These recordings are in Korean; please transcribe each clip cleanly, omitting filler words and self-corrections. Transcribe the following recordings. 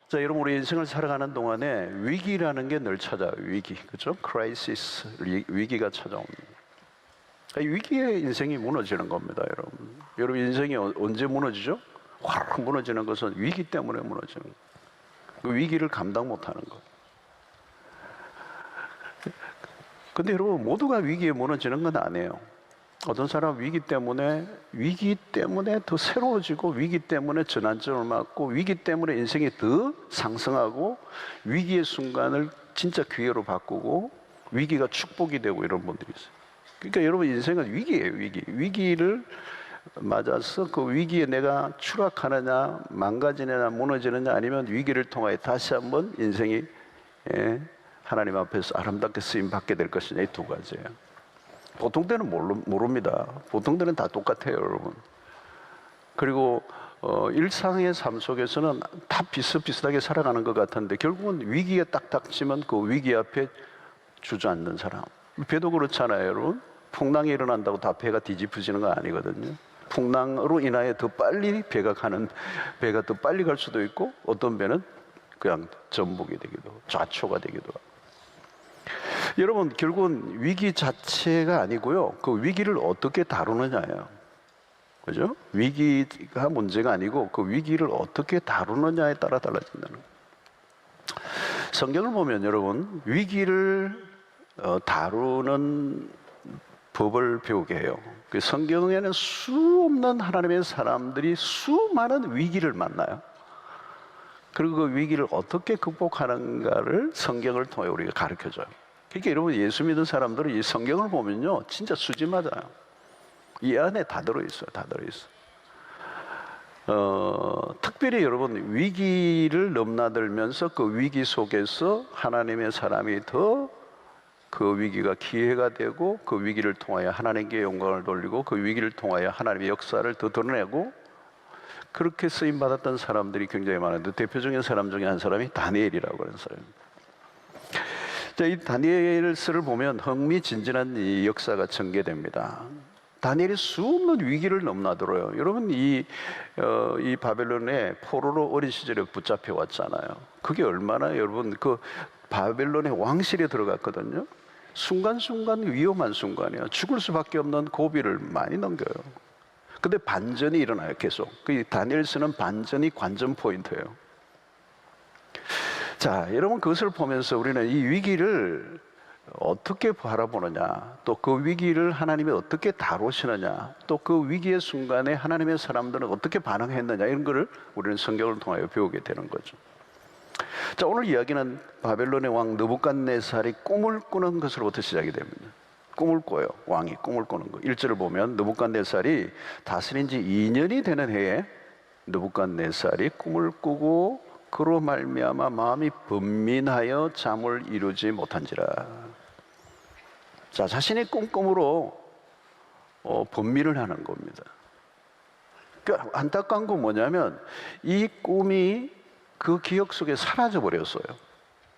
자, 여러분, 우리 인생을 살아가는 동안에 위기라는 게 늘 찾아요. 위기, 그죠? 크라이시스, 위기가 찾아옵니다. 위기에 인생이 무너지는 겁니다, 여러분. 여러분, 인생이 언제 무너지죠? 확 무너지는 것은 위기 때문에 무너지는 거예요. 그 위기를 감당 못하는 거예요. 근데 여러분, 모두가 위기에 무너지는 건 아니에요. 어떤 사람은 위기 때문에 더 새로워지고, 위기 때문에 전환점을 맞고, 위기 때문에 인생이 더 상승하고, 위기의 순간을 진짜 기회로 바꾸고, 위기가 축복이 되고, 이런 분들이 있어요. 그러니까 여러분, 인생은 위기예요. 위기를 맞아서 그 위기에 내가 추락하느냐, 망가지느냐, 무너지느냐, 아니면 위기를 통하여 다시 한번 인생이 하나님 앞에서 아름답게 쓰임 받게 될 것이냐, 이 두 가지예요. 보통 때는 모릅니다. 보통 때는 다 똑같아요, 여러분. 그리고 일상의 삶 속에서는 다 비슷비슷하게 살아가는 것 같은데, 결국은 위기에 딱 닥치면 그 위기 앞에 주저앉는 사람. 배도 그렇잖아요, 여러분. 풍랑이 일어난다고 다 배가 뒤집어지는 건 아니거든요. 풍랑으로 인하여 더 빨리 배가 더 빨리 갈 수도 있고, 어떤 배는 그냥 전복이 되기도 하고, 좌초가 되기도 하고. 여러분, 결국은 위기 자체가 아니고요, 그 위기를 어떻게 다루느냐예요. 그죠? 위기가 문제가 아니고 그 위기를 어떻게 다루느냐에 따라 달라진다는 거예요. 성경을 보면 여러분, 위기를 다루는 법을 배우게 해요. 그 성경에는 수없는 하나님의 사람들이 수많은 위기를 만나요. 그리고 그 위기를 어떻게 극복하는가를 성경을 통해 우리가 가르쳐줘요. 그러니까 여러분, 예수 믿는 사람들은 이 성경을 보면요, 진짜 수지 맞아요. 이 안에 다 들어있어요. 다 들어있어요. 특별히 여러분, 위기를 넘나들면서 그 위기 속에서 하나님의 사람이 더 그 위기가 기회가 되고, 그 위기를 통하여 하나님께 영광을 돌리고, 그 위기를 통하여 하나님의 역사를 더 드러내고, 그렇게 쓰임받았던 사람들이 굉장히 많은데, 대표적인 사람 중에 한 사람이 다니엘이라고 하는 사람입니다. 자, 이 다니엘서를 보면 흥미진진한 이 역사가 전개됩니다. 다니엘이 수없는 위기를 넘나들어요. 여러분, 이 바벨론에 포로로 어린 시절에 붙잡혀 왔잖아요. 그게 얼마나 여러분, 그 바벨론의 왕실에 들어갔거든요. 순간순간 위험한 순간이에요. 죽을 수밖에 없는 고비를 많이 넘겨요. 근데 반전이 일어나요, 계속. 그 다니엘서는 반전이 관전 포인트예요. 자, 여러분, 그것을 보면서 우리는 이 위기를 어떻게 바라보느냐, 또 그 위기를 하나님이 어떻게 다루시느냐, 또 그 위기의 순간에 하나님의 사람들은 어떻게 반응했느냐, 이런 거를 우리는 성경을 통하여 배우게 되는 거죠. 자, 오늘 이야기는 바벨론의 왕 느부갓네살이 꿈을 꾸는 것으로부터 시작이 됩니다. 꿈을 꿔요. 왕이 꿈을 꾸는 거. 1절을 보면 느부갓네살이 다스린 지 2년이 되는 해에 느부갓네살이 꿈을 꾸고 그로 말미암아 마음이 번민하여 잠을 이루지 못한지라. 자, 자신의 꿈으로 번민을 하는 겁니다. 그러니까 안타까운 건 뭐냐면, 이 꿈이 그 기억 속에 사라져 버렸어요.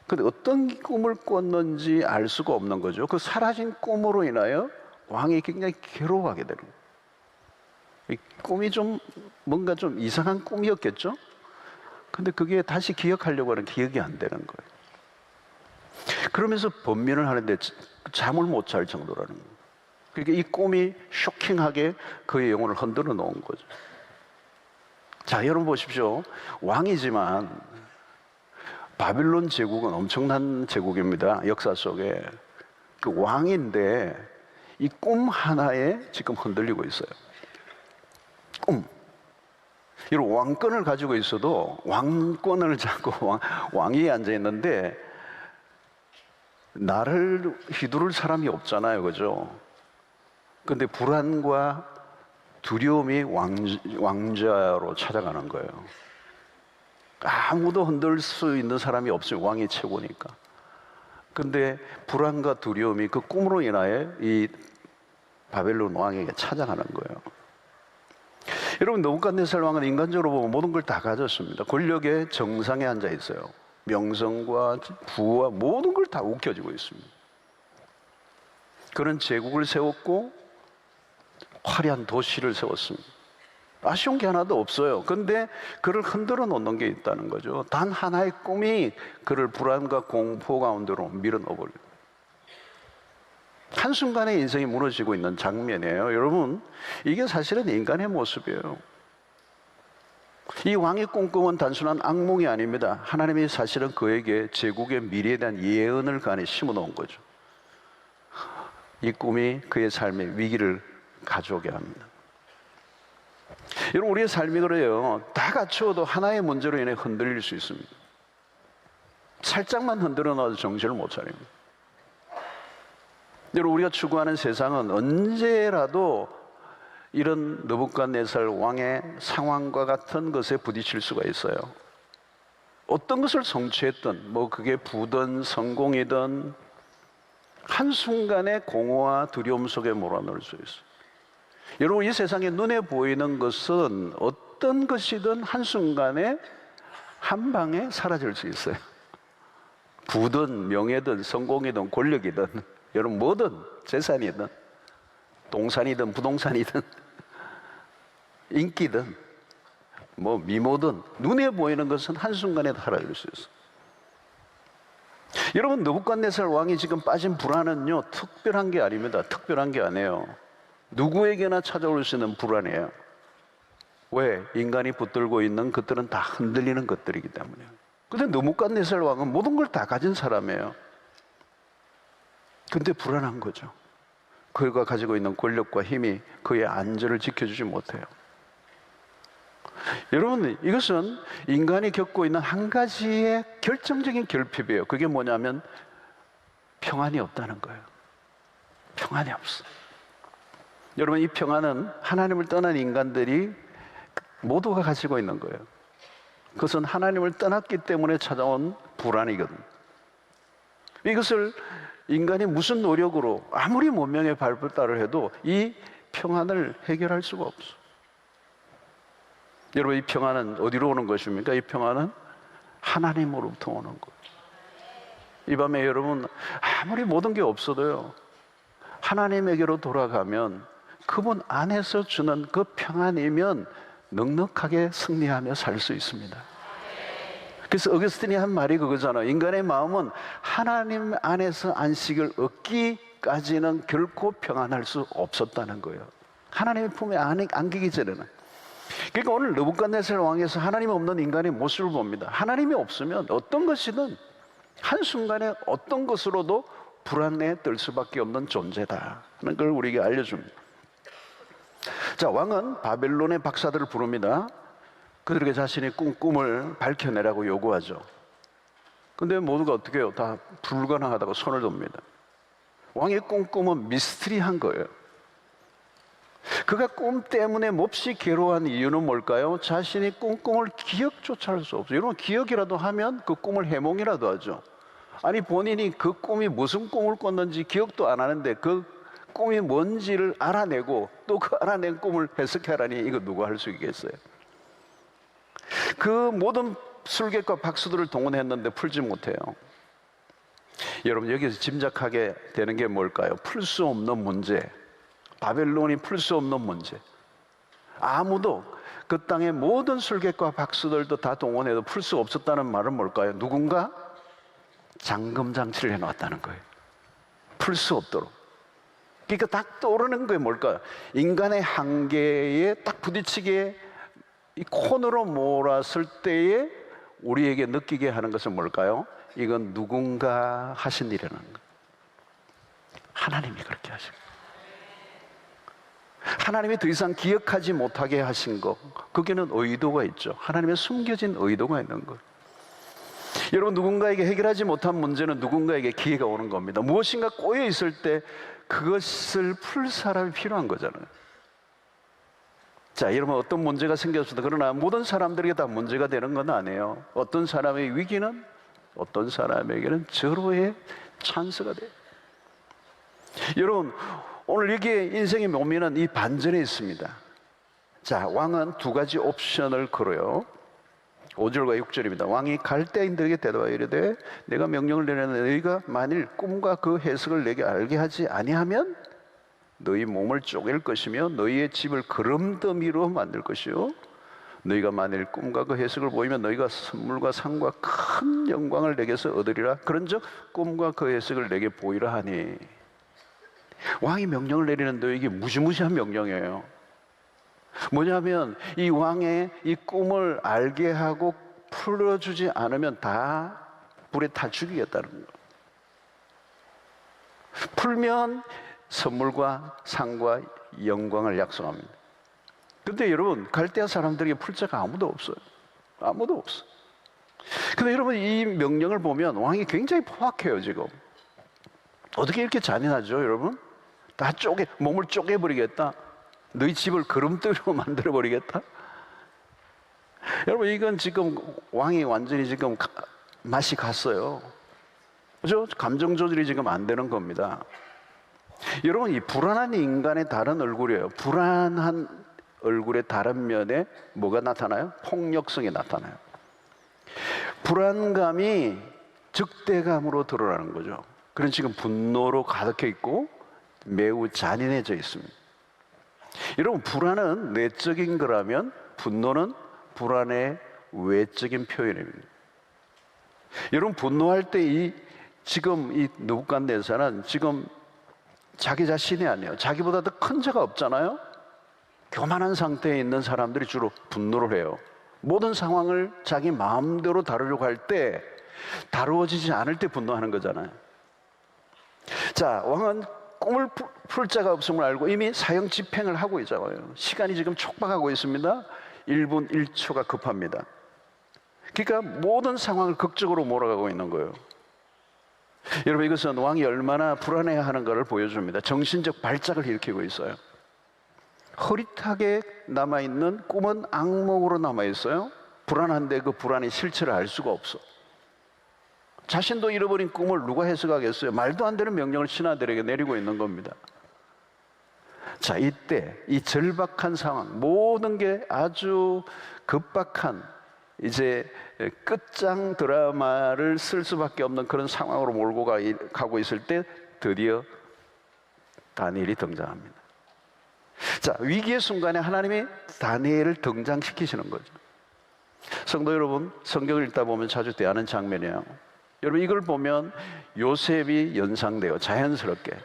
근데 어떤 꿈을 꿨는지 알 수가 없는 거죠. 그 사라진 꿈으로 인하여 왕이 굉장히 괴로워하게 되는 거예요. 이 꿈이 뭔가 좀 이상한 꿈이었겠죠? 근데 그게 다시 기억하려고 하는 기억이 안 되는 거예요. 그러면서 번민을 하는데 잠을 못 잘 정도라는 거예요. 그러니까 이 꿈이 쇼킹하게 그의 영혼을 흔들어 놓은 거죠. 자, 여러분 보십시오. 왕이지만 바빌론 제국은 엄청난 제국입니다. 역사 속에. 그 왕인데 이 꿈 하나에 지금 흔들리고 있어요. 꿈. 여러분, 왕권을 가지고 있어도 왕권을 잡고 왕위에 앉아 있는데 나를 휘두를 사람이 없잖아요, 그죠? 근데 불안과 두려움이 왕자로 찾아가는 거예요. 아무도 흔들 수 있는 사람이 없어요. 왕이 최고니까. 근데 불안과 두려움이 그 꿈으로 인하여 이 바벨론 왕에게 찾아가는 거예요. 여러분, 느부갓네살 왕은 인간적으로 보면 모든 걸 다 가졌습니다. 권력의 정상에 앉아 있어요. 명성과 부와 모든 걸 다 움켜쥐고 있습니다. 그런 제국을 세웠고 화려한 도시를 세웠습니다. 아쉬운 게 하나도 없어요. 근데 그를 흔들어 놓는 게 있다는 거죠. 단 하나의 꿈이 그를 불안과 공포 가운데로 밀어 넣어버려요. 한순간에 인생이 무너지고 있는 장면이에요. 여러분, 이게 사실은 인간의 모습이에요. 이 왕의 꿈꿈은 단순한 악몽이 아닙니다. 하나님이 사실은 그에게 제국의 미래에 대한 예언을 그 안에 심어 놓은 거죠. 이 꿈이 그의 삶에 위기를 가져오게 합니다. 여러분, 우리의 삶이 그래요. 다 갖추어도 하나의 문제로 인해 흔들릴 수 있습니다. 살짝만 흔들어 놔도 정신을 못 차립니다. 여러분, 우리가 추구하는 세상은 언제라도 이런 느부갓네살 왕의 상황과 같은 것에 부딪힐 수가 있어요. 어떤 것을 성취했든 뭐 그게 부든 성공이든 한순간에 공허와 두려움 속에 몰아넣을 수 있어요. 여러분, 이 세상에 눈에 보이는 것은 어떤 것이든 한순간에 한 방에 사라질 수 있어요. 부든 명예든 성공이든 권력이든 여러분 뭐든 재산이든 동산이든 부동산이든 인기든 뭐 미모든 눈에 보이는 것은 한순간에 사라질 수 있어요. 여러분, 느부갓네살 왕이 지금 빠진 불안은요 특별한 게 아닙니다. 특별한 게 아니에요. 누구에게나 찾아올 수 있는 불안이에요. 왜? 인간이 붙들고 있는 것들은 다 흔들리는 것들이기 때문에요. 그런데 느부갓네살 왕은 모든 걸 다 가진 사람이에요. 근데 불안한 거죠. 그가 가지고 있는 권력과 힘이 그의 안전을 지켜주지 못해요. 여러분, 이것은 인간이 겪고 있는 한 가지의 결정적인 결핍이에요. 그게 뭐냐면 평안이 없다는 거예요. 평안이 없어. 여러분, 이 평안은 하나님을 떠난 인간들이 모두가 가지고 있는 거예요. 그것은 하나님을 떠났기 때문에 찾아온 불안이거든요. 이것을 인간이 무슨 노력으로 아무리 문명의 발달을 해도 이 평안을 해결할 수가 없어. 여러분, 이 평안은 어디로 오는 것입니까? 이 평안은 하나님으로부터 오는 거예요. 이 밤에 여러분, 아무리 모든 게 없어도요 하나님에게로 돌아가면 그분 안에서 주는 그 평안이면 넉넉하게 승리하며 살 수 있습니다. 그래서 어거스틴이 한 말이 그거잖아요. 인간의 마음은 하나님 안에서 안식을 얻기까지는 결코 평안할 수 없었다는 거예요. 하나님의 품에 안기기 전에는. 그러니까 오늘 느부갓네살 왕에서 하나님 없는 인간의 모습을 봅니다. 하나님이 없으면 어떤 것이든 한순간에 어떤 것으로도 불안에 떨 수밖에 없는 존재다 하는 걸 우리에게 알려줍니다. 자, 왕은 바벨론의 박사들을 부릅니다. 그들에게 자신의 꿈을 밝혀내라고 요구하죠. 근데 모두가 어떻게 해요? 다 불가능하다고 손을 듭니다. 왕의 꿈은 미스터리한 거예요. 그가 꿈 때문에 몹시 괴로워한 이유는 뭘까요? 자신이 꿈을 기억조차 할 수 없어요. 여러분, 기억이라도 하면 그 꿈을 해몽이라도 하죠. 아니, 본인이 그 꿈이 무슨 꿈을 꿨는지 기억도 안 하는데 그 꿈이 뭔지를 알아내고 또 그 알아낸 꿈을 해석하라니 이거 누가 할 수 있겠어요? 그 모든 술객과 박수들을 동원했는데 풀지 못해요. 여러분, 여기서 짐작하게 되는 게 뭘까요? 풀 수 없는 문제. 바벨론이 풀 수 없는 문제. 아무도 그 땅의 모든 술객과 박수들도 다 동원해도 풀 수 없었다는 말은 뭘까요? 누군가 잠금장치를 해놓았다는 거예요. 풀 수 없도록. 그러니까 딱 떠오르는 게 뭘까요? 인간의 한계에 딱 부딪히게 이 코너로 몰았을 때에 우리에게 느끼게 하는 것은 뭘까요? 이건 누군가 하신 일이라는 거예요. 하나님이 그렇게 하신 거예요. 하나님이 더 이상 기억하지 못하게 하신 것, 거기는 의도가 있죠. 하나님의 숨겨진 의도가 있는 거예요. 여러분, 누군가에게 해결하지 못한 문제는 누군가에게 기회가 오는 겁니다. 무엇인가 꼬여 있을 때 그것을 풀 사람이 필요한 거잖아요. 자, 여러분, 어떤 문제가 생겼어도 그러나 모든 사람들에게 다 문제가 되는 건 아니에요. 어떤 사람의 위기는 어떤 사람에게는 절호의 찬스가 돼요. 여러분, 오늘 여기에 인생의 묘미는 이 반전에 있습니다. 자, 왕은 두 가지 옵션을 걸어요. 5절과 6절입니다. 왕이 갈대인들에게 대답하여 이르되 내가 명령을 내렸는데 너희가 만일 꿈과 그 해석을 내게 알게 하지 아니하면 너희 몸을 쪼갤 것이며 너희의 집을 거름더미로 만들 것이요 너희가 만일 꿈과 그 해석을 보이면 너희가 선물과 상과 큰 영광을 내게서 얻으리라. 그런즉 꿈과 그 해석을 내게 보이라 하니. 왕이 명령을 내리는데 이게 무시무시한 명령이에요. 뭐냐면 이 왕의 이 꿈을 알게 하고 풀어주지 않으면 다 불에 타 죽이겠다는 거예요. 풀면 선물과 상과 영광을 약속합니다. 근데 여러분, 갈대아 사람들에게 풀 자가 아무도 없어요. 아무도 없어. 근데 여러분, 이 명령을 보면 왕이 굉장히 포악해요. 지금 어떻게 이렇게 잔인하죠? 여러분, 다 몸을 쪼개버리겠다. 너희 집을 거름돌이로 만들어버리겠다. 여러분, 이건 지금 왕이 완전히 지금 맛이 갔어요. 그죠? 감정 조절이 지금 안 되는 겁니다. 여러분, 이 불안한 인간의 다른 얼굴이에요. 불안한 얼굴의 다른 면에 뭐가 나타나요? 폭력성이 나타나요. 불안감이 적대감으로 드러나는 거죠. 그런 지금 분노로 가득해 있고 매우 잔인해져 있습니다. 여러분, 불안은 내적인 거라면 분노는 불안의 외적인 표현입니다. 여러분, 분노할 때 지금 이 느부갓네살은 지금 자기 자신이 아니에요. 자기보다 더 큰 자가 없잖아요. 교만한 상태에 있는 사람들이 주로 분노를 해요. 모든 상황을 자기 마음대로 다루려고 할 때 다루어지지 않을 때 분노하는 거잖아요. 자, 왕은 꿈을 풀 자가 없음을 알고 이미 사형 집행을 하고 있잖아요. 시간이 지금 촉박하고 있습니다. 1분 1초가 급합니다. 그러니까 모든 상황을 극적으로 몰아가고 있는 거예요. 여러분, 이것은 왕이 얼마나 불안해하는가를 보여줍니다. 정신적 발작을 일으키고 있어요. 흐릿하게 남아있는 꿈은 악몽으로 남아있어요. 불안한데 그 불안의 실체를 알 수가 없어. 자신도 잃어버린 꿈을 누가 해석하겠어요? 말도 안 되는 명령을 신하들에게 내리고 있는 겁니다. 자, 이때 이 절박한 상황, 모든 게 아주 급박한 이제 끝장 드라마를 쓸 수밖에 없는 그런 상황으로 몰고 가고 있을 때 드디어 다니엘이 등장합니다. 자, 위기의 순간에 하나님이 다니엘을 등장시키시는 거죠. 성도 여러분, 성경을 읽다 보면 자주 대하는 장면이에요. 여러분, 이걸 보면 요셉이 연상돼요. 자연스럽게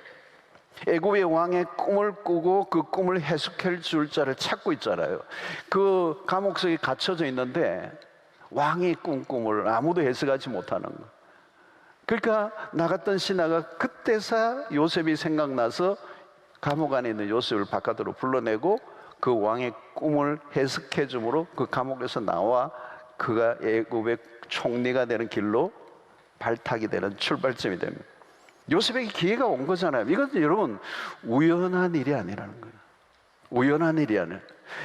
애굽의 왕의 꿈을 꾸고 그 꿈을 해석해 줄 자를 찾고 있잖아요. 그 감옥 속에 갇혀져 있는데 왕이 꾼 꿈을 아무도 해석하지 못하는 거. 그러니까 나갔던 신하가 그때서 요셉이 생각나서 감옥 안에 있는 요셉을 바깥으로 불러내고 그 왕의 꿈을 해석해 줌으로 그 감옥에서 나와 그가 애굽의 총리가 되는 길로 발탁이 되는 출발점이 됩니다. 요셉에게 기회가 온 거잖아요. 이건 여러분 우연한 일이 아니라는 거예요. 우연한 일이 아니에요.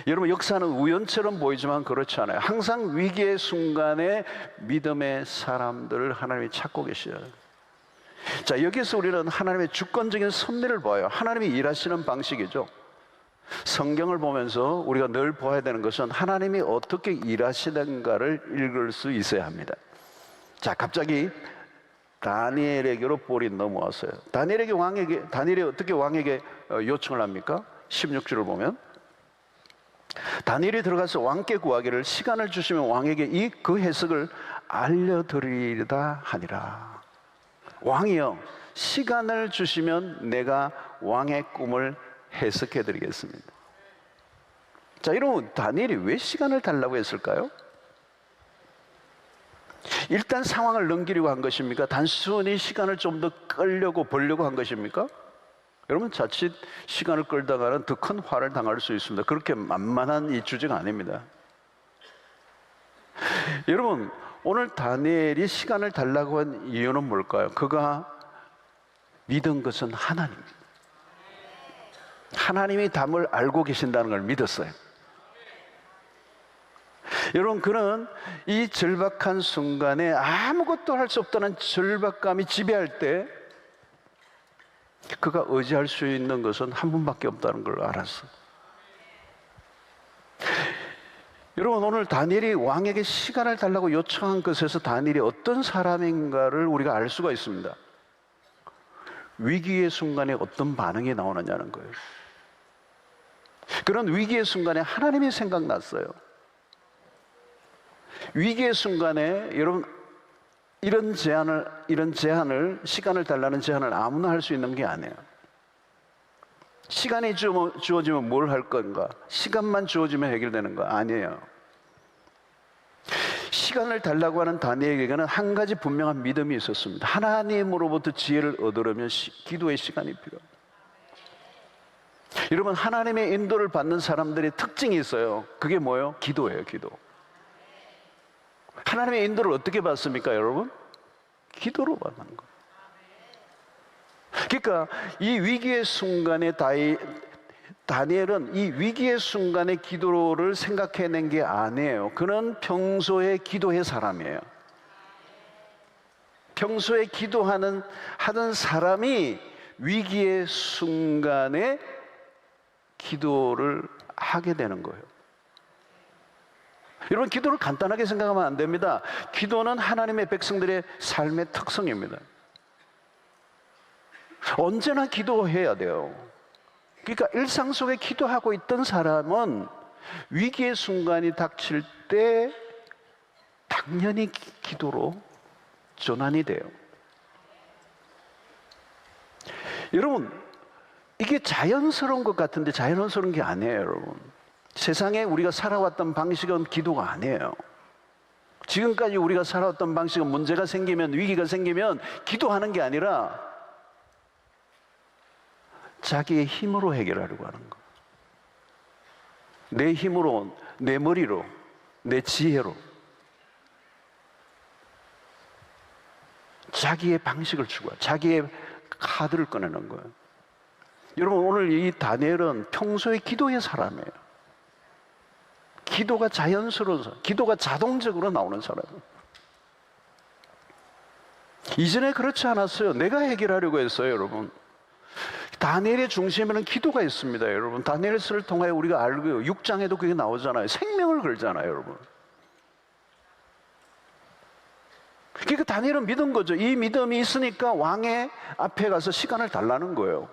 여러분, 역사는 우연처럼 보이지만 그렇지 않아요. 항상 위기의 순간에 믿음의 사람들을 하나님이 찾고 계셔요. 자, 여기서 우리는 하나님의 주권적인 섭리를 봐요. 하나님이 일하시는 방식이죠. 성경을 보면서 우리가 늘 봐야 되는 것은 하나님이 어떻게 일하시는가를 읽을 수 있어야 합니다. 자, 갑자기 다니엘에게로 볼이 넘어왔어요. 다니엘이 어떻게 왕에게 요청을 합니까? 16절을 보면 다니엘이 들어가서 왕께 구하기를 시간을 주시면 왕에게 그 해석을 알려드리리다 하니라. 왕이여, 시간을 주시면 내가 왕의 꿈을 해석해 드리겠습니다. 자, 여러분, 다니엘이 왜 시간을 달라고 했을까요? 일단 상황을 넘기려고 한 것입니까? 단순히 시간을 좀 더 끌려고 벌려고 한 것입니까? 여러분, 자칫 시간을 끌다가는 더 큰 화를 당할 수 있습니다. 그렇게 만만한 이 주제가 아닙니다. 여러분, 오늘 다니엘이 시간을 달라고 한 이유는 뭘까요? 그가 믿은 것은 하나님입니다. 하나님이 답을 알고 계신다는 걸 믿었어요. 여러분, 그는 이 절박한 순간에 아무것도 할 수 없다는 절박감이 지배할 때 그가 의지할 수 있는 것은 한 분밖에 없다는 걸 알았어. 여러분, 오늘 다니엘이 왕에게 시간을 달라고 요청한 것에서 다니엘이 어떤 사람인가를 우리가 알 수가 있습니다. 위기의 순간에 어떤 반응이 나오느냐는 거예요. 그런 위기의 순간에 하나님이 생각났어요. 위기의 순간에 여러분, 이런 제한을, 시간을 달라는 제한을 아무나 할 수 있는 게 아니에요. 시간이 주어지면 뭘 할 건가? 시간만 주어지면 해결되는 거 아니에요. 시간을 달라고 하는 다니엘에게는 한 가지 분명한 믿음이 있었습니다. 하나님으로부터 지혜를 얻으려면 기도의 시간이 필요합니다. 여러분, 하나님의 인도를 받는 사람들의 특징이 있어요. 그게 뭐예요? 기도예요, 기도. 하나님의 인도를 어떻게 받습니까, 여러분? 기도로 받는 거예요. 그러니까 이 위기의 순간에 다니엘은 이 위기의 순간에 기도를 생각해낸 게 아니에요. 그는 평소에 기도의 사람이에요. 평소에 하던 사람이 위기의 순간에 기도를 하게 되는 거예요. 여러분, 기도를 간단하게 생각하면 안 됩니다. 기도는 하나님의 백성들의 삶의 특성입니다. 언제나 기도해야 돼요. 그러니까 일상 속에 기도하고 있던 사람은 위기의 순간이 닥칠 때 당연히 기도로 전환이 돼요. 여러분, 이게 자연스러운 것 같은데 자연스러운 게 아니에요, 여러분. 세상에 우리가 살아왔던 방식은 기도가 아니에요. 지금까지 우리가 살아왔던 방식은 문제가 생기면, 위기가 생기면 기도하는 게 아니라 자기의 힘으로 해결하려고 하는 거. 내 힘으로, 내 머리로, 내 지혜로 자기의 방식을 추구하고 자기의 카드를 꺼내는 거예요. 여러분, 오늘 이 다니엘은 평소에 기도의 사람이에요. 기도가 자연스러운 사람, 기도가 자동적으로 나오는 사람이에요. 이전에 그렇지 않았어요. 내가 해결하려고 했어요, 여러분. 다니엘의 중심에는 기도가 있습니다, 여러분. 다니엘서를 통하여 우리가 알고요. 6장에도 그게 나오잖아요. 생명을 걸잖아요, 여러분. 그러니까 다니엘은 믿은 거죠. 이 믿음이 있으니까 왕의 앞에 가서 시간을 달라는 거예요.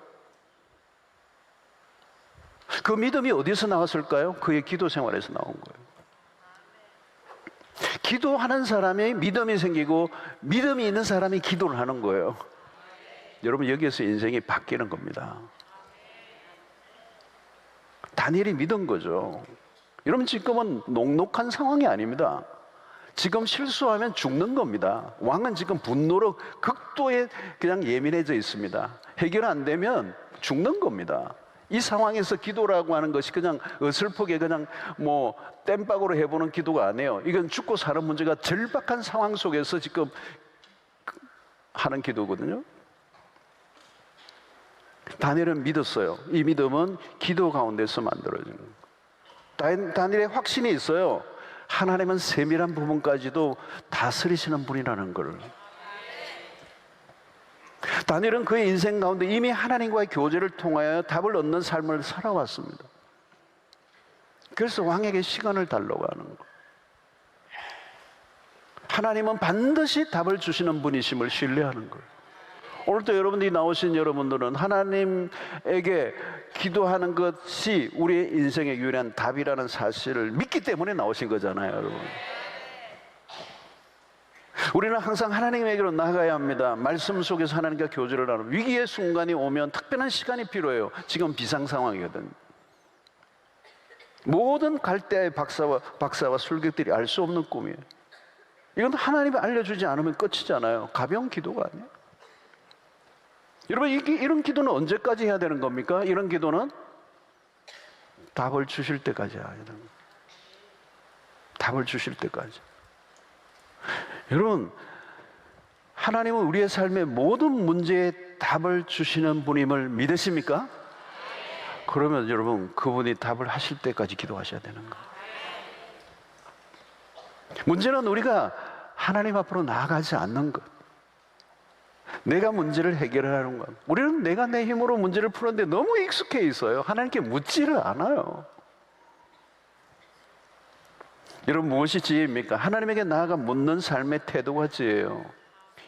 그 믿음이 어디서 나왔을까요? 그의 기도 생활에서 나온 거예요. 기도하는 사람이 믿음이 생기고 믿음이 있는 사람이 기도를 하는 거예요. 여러분, 여기에서 인생이 바뀌는 겁니다. 다니엘이 믿은 거죠. 여러분, 지금은 녹록한 상황이 아닙니다. 지금 실수하면 죽는 겁니다. 왕은 지금 분노로 극도에 그냥 예민해져 있습니다. 해결 안 되면 죽는 겁니다. 이 상황에서 기도라고 하는 것이 그냥 어설프게 그냥 뭐 땜박으로 해보는 기도가 아니에요. 이건 죽고 사는 문제가 절박한 상황 속에서 지금 하는 기도거든요. 다니엘은 믿었어요. 이 믿음은 기도 가운데서 만들어지는 거예요. 다니엘의 확신이 있어요. 하나님은 세밀한 부분까지도 다스리시는 분이라는 걸. 다니엘은 그의 인생 가운데 이미 하나님과의 교제를 통하여 답을 얻는 삶을 살아왔습니다. 그래서 왕에게 시간을 달라고 하는 거예요. 하나님은 반드시 답을 주시는 분이심을 신뢰하는 거예요. 오늘도 여러분들이 나오신 여러분들은 하나님에게 기도하는 것이 우리의 인생의 유일한 답이라는 사실을 믿기 때문에 나오신 거잖아요, 여러분. 우리는 항상 하나님에게로 나아가야 합니다. 말씀 속에서 하나님과 교제를 하는 위기의 순간이 오면 특별한 시간이 필요해요. 지금 비상 상황이거든. 모든 갈대의 박사와 술객들이 알 수 없는 꿈이에요. 이건 하나님이 알려주지 않으면 끝이잖아요. 가벼운 기도가 아니에요. 여러분, 이런 기도는 언제까지 해야 되는 겁니까? 이런 기도는 답을 주실 때까지 해야 되는 거예요. 답을 주실 때까지. 여러분, 하나님은 우리의 삶의 모든 문제에 답을 주시는 분임을 믿으십니까? 그러면 여러분, 그분이 답을 하실 때까지 기도하셔야 되는 거예요. 문제는 우리가 하나님 앞으로 나아가지 않는 것. 내가 문제를 해결하는 것. 우리는 내가 내 힘으로 문제를 푸는데 너무 익숙해 있어요. 하나님께 묻지를 않아요. 여러분, 무엇이 지혜입니까? 하나님에게 나아가 묻는 삶의 태도가 지혜예요.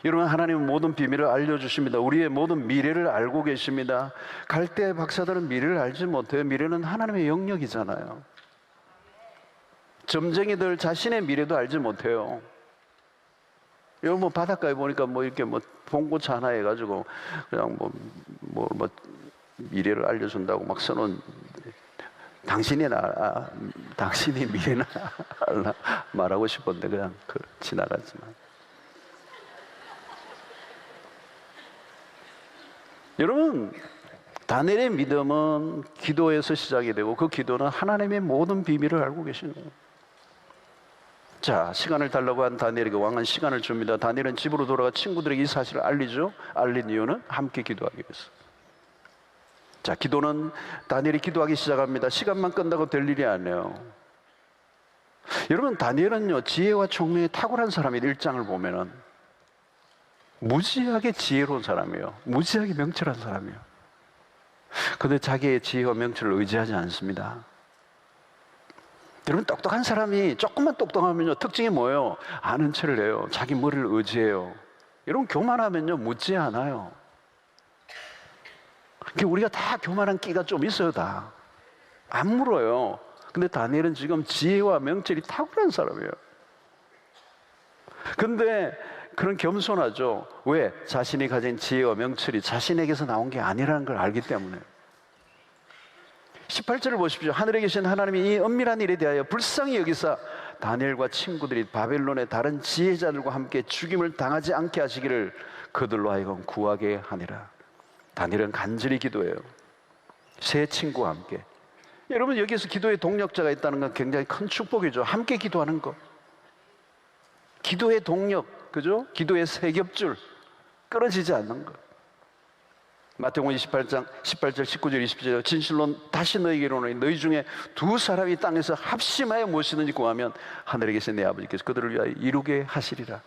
여러분, 하나님은 모든 비밀을 알려주십니다. 우리의 모든 미래를 알고 계십니다. 갈대 박사들은 미래를 알지 못해요. 미래는 하나님의 영역이잖아요. 점쟁이들 자신의 미래도 알지 못해요. 여러분, 뭐 바닷가에 보니까 뭐 이렇게 뭐 봉고차 하나 해가지고 그냥 뭐 미래를 알려준다고 막 써놓은, 당신이 미래나 알라 말하고 싶었는데 그냥 지나가지만. 여러분, 다니엘의 믿음은 기도에서 시작이 되고 그 기도는 하나님의 모든 비밀을 알고 계시는 거예요. 자, 시간을 달라고 한 다니엘에게 왕은 시간을 줍니다. 다니엘은 집으로 돌아가 친구들에게 이 사실을 알리죠. 알린 이유는 함께 기도하기 위해서. 자, 기도는 다니엘이 기도하기 시작합니다. 시간만 끈다고 될 일이 아니에요. 여러분, 다니엘은요, 지혜와 총명이 탁월한 사람이에요. 1장을 보면은 무지하게 지혜로운 사람이에요. 무지하게 명철한 사람이에요. 그런데 자기의 지혜와 명철을 의지하지 않습니다. 여러분, 똑똑한 사람이 조금만 똑똑하면요, 특징이 뭐예요? 아는 체를 해요. 자기 머리를 의지해요. 여러분, 교만하면요, 묻지 않아요. 우리가 다 교만한 끼가 좀 있어요. 다 안 물어요. 근데 다니엘은 지금 지혜와 명철이 탁월한 사람이에요. 근데 그런 겸손하죠. 왜? 자신이 가진 지혜와 명철이 자신에게서 나온 게 아니라는 걸 알기 때문에. 18절을 보십시오. 하늘에 계신 하나님이 이 은밀한 일에 대하여 불쌍히 여기사 다니엘과 친구들이 바벨론의 다른 지혜자들과 함께 죽임을 당하지 않게 하시기를 그들로 하여금 구하게 하니라. 다니엘은 간절히 기도해요. 세 친구와 함께. 여러분, 여기서 기도의 동력자가 있다는 건 굉장히 큰 축복이죠. 함께 기도하는 거. 기도의 동력, 그죠? 기도의 세 겹줄, 끊어지지 않는 것. 마태복음 28장 18절 19절 20절 진실로 다시 너희에게 이르노니 너희 중에 두 사람이 땅에서 합심하여 무엇이든지 구하면 하늘에 계신 내 아버지께서 그들을 위하여 이루게 하시리라.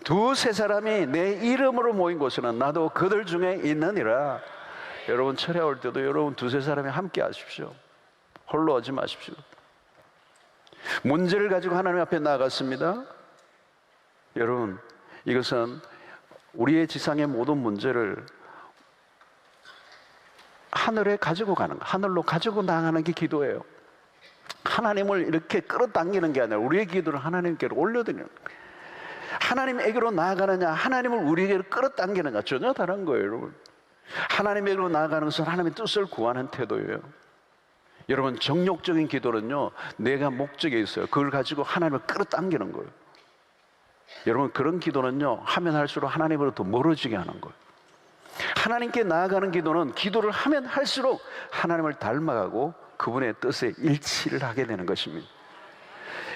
두세 사람이 내 이름으로 모인 곳에는 나도 그들 중에 있느니라. 여러분, 철야 올 때도 여러분 두세 사람이 함께 하십시오. 홀로 하지 마십시오. 문제를 가지고 하나님 앞에 나아갔습니다. 여러분, 이것은 우리의 지상의 모든 문제를 하늘에 가지고 가는 거, 하늘로 가지고 나가는 게 기도예요. 하나님을 이렇게 끌어당기는 게 아니라 우리의 기도를 하나님께로 올려드리는 거예요. 하나님에게로 나아가느냐, 하나님을 우리에게로 끌어당기느냐, 전혀 다른 거예요. 여러분, 하나님에게로 나아가는 것은 하나님의 뜻을 구하는 태도예요. 여러분, 정욕적인 기도는요, 내가 목적에 있어요. 그걸 가지고 하나님을 끌어당기는 거예요. 여러분, 그런 기도는요, 하면 할수록 하나님으로부터 멀어지게 하는 거예요. 하나님께 나아가는 기도는 기도를 하면 할수록 하나님을 닮아가고 그분의 뜻에 일치를 하게 되는 것입니다.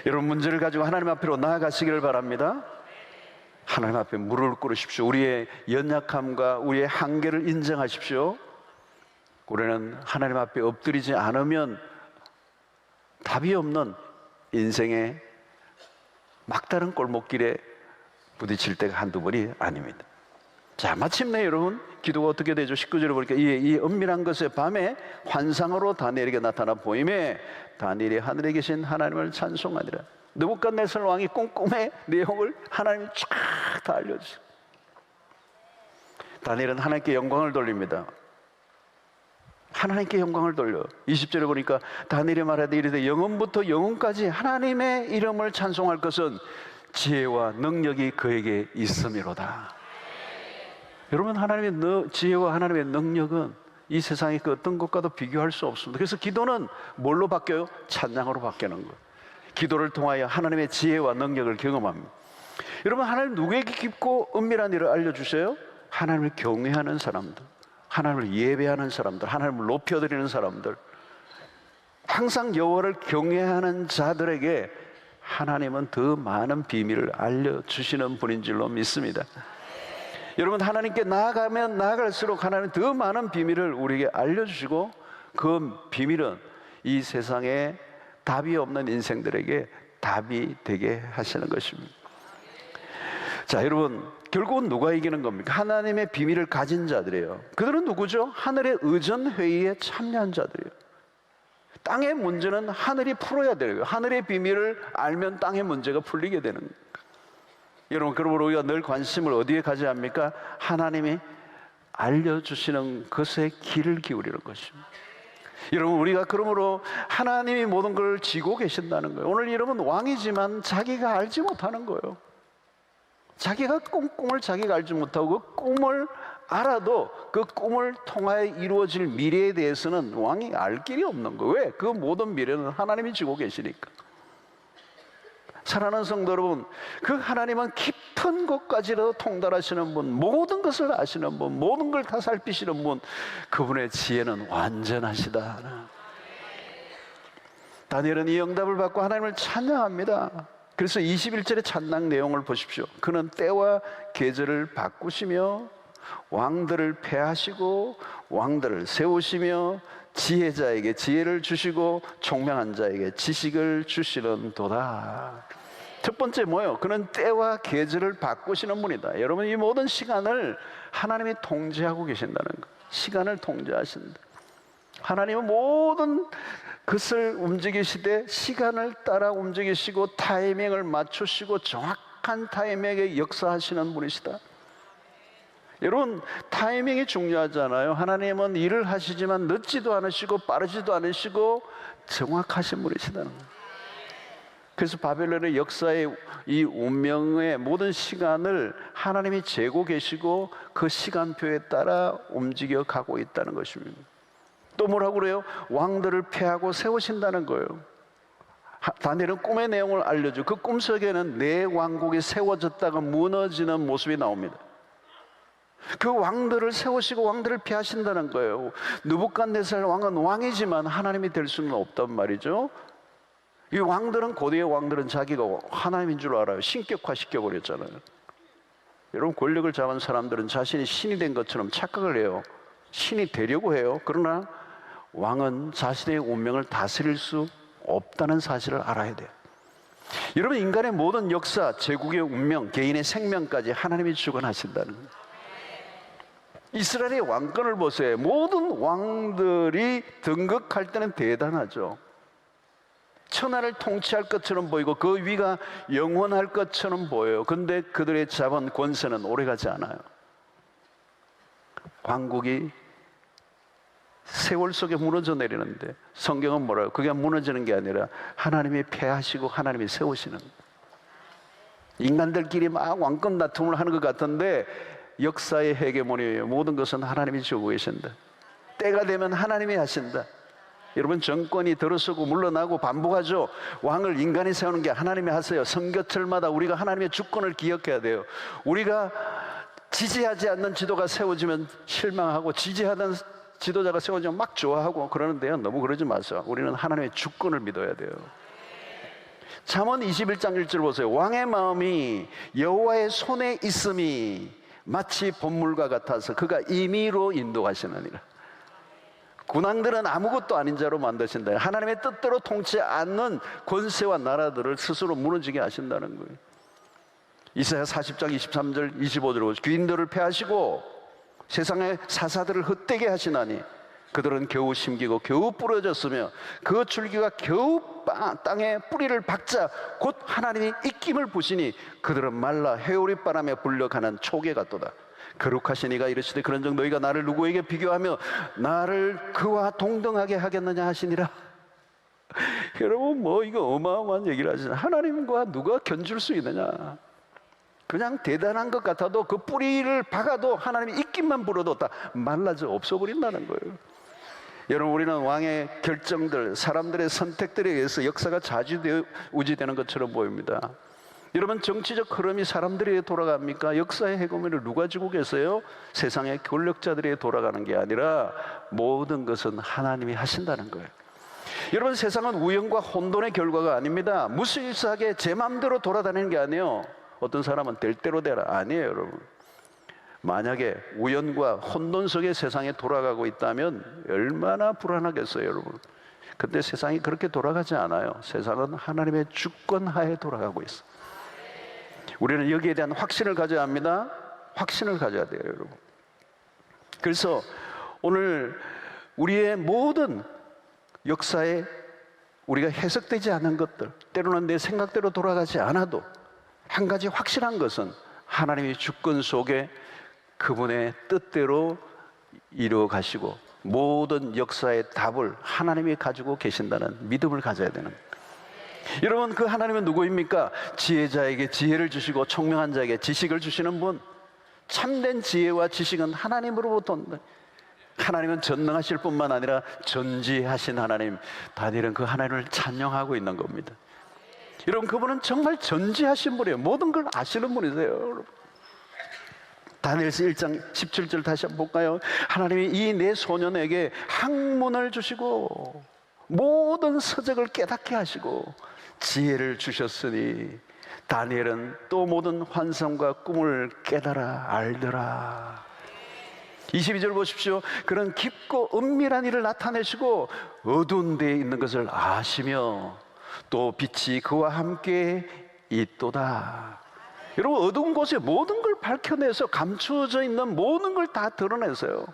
여러분, 문제를 가지고 하나님 앞으로 나아가시기를 바랍니다. 하나님 앞에 무릎을 꿇으십시오. 우리의 연약함과 우리의 한계를 인정하십시오. 우리는 하나님 앞에 엎드리지 않으면 답이 없는 인생의 막다른 골목길에 부딪힐 때가 한두 번이 아닙니다. 자, 마침내 여러분, 기도가 어떻게 되죠? 19절에 보니까 이 은밀한 것의 밤에 환상으로 다니엘에게 나타나 보임에 다니엘이 하늘에 계신 하나님을 찬송하니라. 느부갓네살 왕이 꿈꿈의 내용을 하나님이 쫙 다 알려주세요. 다니엘은 하나님께 영광을 돌립니다. 하나님께 영광을 돌려. 20절에 보니까 다니엘이 말하되 이르되 영원부터 영원까지 하나님의 이름을 찬송할 것은 지혜와 능력이 그에게 있음이로다. 여러분, 하나님의 지혜와 하나님의 능력은 이 세상의 그 어떤 것과도 비교할 수 없습니다. 그래서 기도는 뭘로 바뀌어요? 찬양으로 바뀌는 거예요. 기도를 통하여 하나님의 지혜와 능력을 경험합니다. 여러분, 하나님 누구에게 깊고 은밀한 일을 알려주세요? 하나님을 경외하는 사람들, 하나님을 예배하는 사람들, 하나님을 높여드리는 사람들, 항상 여호와를 경외하는 자들에게 하나님은 더 많은 비밀을 알려주시는 분인 줄로 믿습니다. 여러분, 하나님께 나아가면 나아갈수록 하나님은 더 많은 비밀을 우리에게 알려주시고 그 비밀은 이 세상에 답이 없는 인생들에게 답이 되게 하시는 것입니다. 자, 여러분, 결국은 누가 이기는 겁니까? 하나님의 비밀을 가진 자들이에요. 그들은 누구죠? 하늘의 의전회의에 참여한 자들이에요. 땅의 문제는 하늘이 풀어야 돼요. 하늘의 비밀을 알면 땅의 문제가 풀리게 되는 거예요. 여러분, 그러므로 우리가 늘 관심을 어디에 가져야 합니까? 하나님이 알려주시는 것에 귀를 기울이는 것입니다. 여러분, 우리가 그러므로 하나님이 모든 걸 쥐고 계신다는 거예요. 오늘 여러분 왕이지만 자기가 알지 못하는 거예요. 자기가 꿈을 자기가 알지 못하고 그 꿈을 알아도 그 꿈을 통하여 이루어질 미래에 대해서는 왕이 알 길이 없는 거예요. 왜? 그 모든 미래는 하나님이 쥐고 계시니까. 사랑하는 성도 여러분, 그 하나님은 깊은 곳까지라도 통달하시는 분, 모든 것을 아시는 분, 모든 걸 다 살피시는 분, 그분의 지혜는 완전하시다. 다니엘은 이 응답을 받고 하나님을 찬양합니다. 그래서 21절의 찬양 내용을 보십시오. 그는 때와 계절을 바꾸시며 왕들을 패하시고 왕들을 세우시며 지혜자에게 지혜를 주시고 총명한 자에게 지식을 주시는 도다. 첫 번째 뭐예요? 그는 때와 계절을 바꾸시는 분이다. 여러분, 이 모든 시간을 하나님이 통제하고 계신다는 것. 시간을 통제하신다. 하나님은 모든 것을 움직이시되 시간을 따라 움직이시고 타이밍을 맞추시고 정확한 타이밍에 역사하시는 분이시다. 여러분, 타이밍이 중요하잖아요. 하나님은 일을 하시지만 늦지도 않으시고 빠르지도 않으시고 정확하신 분이시다는 거예요. 그래서 바벨론의 역사의 이 운명의 모든 시간을 하나님이 재고 계시고 그 시간표에 따라 움직여 가고 있다는 것입니다. 또 뭐라고 그래요? 왕들을 패하고 세우신다는 거예요. 다니엘은 꿈의 내용을 알려줘. 그 꿈속에는 내 왕국이 세워졌다가 무너지는 모습이 나옵니다. 그 왕들을 세우시고 왕들을 피하신다는 거예요. 느부갓네살 왕은 왕이지만 하나님이 될 수는 없단 말이죠. 이 왕들은, 고대의 왕들은 자기가 하나님인 줄 알아요. 신격화 시켜버렸잖아요. 여러분, 권력을 잡은 사람들은 자신이 신이 된 것처럼 착각을 해요. 신이 되려고 해요. 그러나 왕은 자신의 운명을 다스릴 수 없다는 사실을 알아야 돼요. 여러분, 인간의 모든 역사, 제국의 운명, 개인의 생명까지 하나님이 주관하신다는 거예요. 이스라엘의 왕권을 보세요. 모든 왕들이 등극할 때는 대단하죠. 천하를 통치할 것처럼 보이고 그 위가 영원할 것처럼 보여요. 그런데 그들의 잡은 권세는 오래가지 않아요. 왕국이 세월 속에 무너져 내리는데 성경은 뭐라고? 그게 무너지는 게 아니라 하나님이 패하시고 하나님이 세우시는 거예요. 인간들끼리 막 왕권 다툼을 하는 것 같은데 역사의 헤게모니예요. 모든 것은 하나님이 주고 계신다. 때가 되면 하나님이 하신다. 여러분, 정권이 들어서고 물러나고 반복하죠. 왕을 인간이 세우는 게 하나님이 하세요. 선거철마다 우리가 하나님의 주권을 기억해야 돼요. 우리가 지지하지 않는 지도가 세워지면 실망하고 지지하던 지도자가 세워지면 막 좋아하고 그러는데요, 너무 그러지 마세요. 우리는 하나님의 주권을 믿어야 돼요. 잠언 21장 1절 보세요. 왕의 마음이 여호와의 손에 있음이 마치 봇물과 같아서 그가 임의로 인도하시느니라. 군왕들은 아무것도 아닌 자로 만드신다. 하나님의 뜻대로 통치 않는 권세와 나라들을 스스로 무너지게 하신다는 거예요. 이사야 40장 23절 25절 보시죠. 귀인들을 패하시고 세상의 사사들을 헛되게 하시나니 그들은 겨우 심기고 겨우 부러졌으며 그 줄기가 겨우 땅에 뿌리를 박자 곧 하나님이 입김을 부시니 그들은 말라 해오리 바람에 불려가는 초계 같도다. 거룩하신 이가 이르시되 그런즉 너희가 나를 누구에게 비교하며 나를 그와 동등하게 하겠느냐 하시니라. 여러분, 뭐 이거 어마어마한 얘기를 하시잖아요. 하나님과 누가 견줄 수 있느냐. 그냥 대단한 것 같아도 그 뿌리를 박아도 하나님이 입김만 불어도 다 말라져 없어버린다는 거예요. 여러분, 우리는 왕의 결정들, 사람들의 선택들에 의해서 역사가 좌지우지되는 것처럼 보입니다. 여러분, 정치적 흐름이 사람들에게 돌아갑니까? 역사의 헤게모니를 누가 쥐고 계세요? 세상의 권력자들에게 돌아가는 게 아니라 모든 것은 하나님이 하신다는 거예요. 여러분, 세상은 우연과 혼돈의 결과가 아닙니다. 무수유사하게 제 마음대로 돌아다니는 게 아니에요. 어떤 사람은 될 대로 되라. 아니에요, 여러분. 만약에 우연과 혼돈 속에 세상에 돌아가고 있다면 얼마나 불안하겠어요, 여러분. 근데 세상이 그렇게 돌아가지 않아요. 세상은 하나님의 주권 하에 돌아가고 있어요. 우리는 여기에 대한 확신을 가져야 합니다. 확신을 가져야 돼요, 여러분. 그래서 오늘 우리의 모든 역사에 우리가 해석되지 않은 것들, 때로는 내 생각대로 돌아가지 않아도 한 가지 확실한 것은 하나님의 주권 속에 그분의 뜻대로 이루어 가시고 모든 역사의 답을 하나님이 가지고 계신다는 믿음을 가져야 되는 거예요. 여러분, 그 하나님은 누구입니까? 지혜자에게 지혜를 주시고 총명한 자에게 지식을 주시는 분. 참된 지혜와 지식은 하나님으로부터 온다. 하나님은 전능하실 뿐만 아니라 전지하신 하나님. 다니엘은 그 하나님을 찬양하고 있는 겁니다. 여러분, 그분은 정말 전지하신 분이에요. 모든 걸 아시는 분이세요. 다니엘서 1장 17절 다시 한번 볼까요? 하나님이 이 네 소년에게 학문을 주시고 모든 서적을 깨닫게 하시고 지혜를 주셨으니 다니엘은 또 모든 환상과 꿈을 깨달아 알더라. 22절 보십시오. 그런 깊고 은밀한 일을 나타내시고 어두운 데에 있는 것을 아시며 또 빛이 그와 함께 있도다. 여러분, 어두운 곳에 모든 걸 밝혀내서 감추어져 있는 모든 걸 다 드러내세요.